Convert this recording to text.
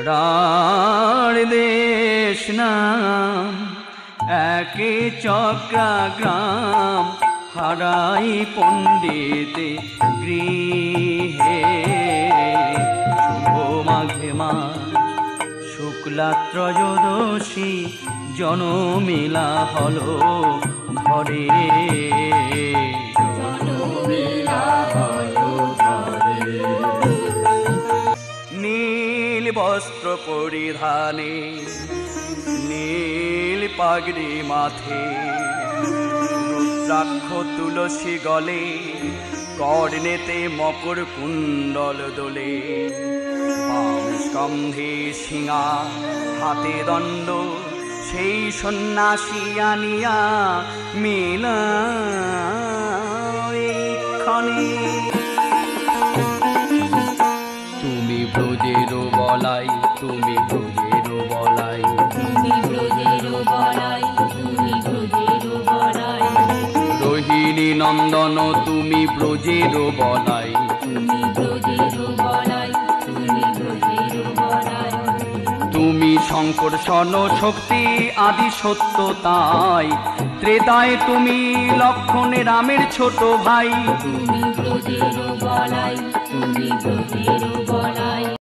রার দেশ নাম একে চক্রাগ্রাম হারাই পণ্ডিতে গৃহে। শুভ মাঘে মাস শুক্লা ত্রয়োদশী জনমেলা হলো ঘরে। নীল বস্ত্র পরিধানে নীল পাগড়ি মাথে, রুদ্রাক্ষ তুলসী গলে, কর্ণেতে মকর কুণ্ডল দোলে। বাম স্কন্ধে শিঙা হাতে দণ্ড, সেই সন্ন্যাসী আনিয়া মেলা এক্ষণে। তুমি ব্রজের বলাই, তুমি ব্রজের বলাই, তুমি ব্রজের বলাই, তুমি ব্রজের বলাই। রোহিণী নন্দন তুমি ব্রজের বলাই, তুমি ব্রজের বলাই, তুমি ব্রজের বলাই। তুমি শঙ্কর স্বর্ণ শক্তি আদি সত্য তাই, ত্রেতায় তুমি লক্ষণে রামের ছোট ভাই। তুমি ব্রজের বলাই, তুমি ব্রজের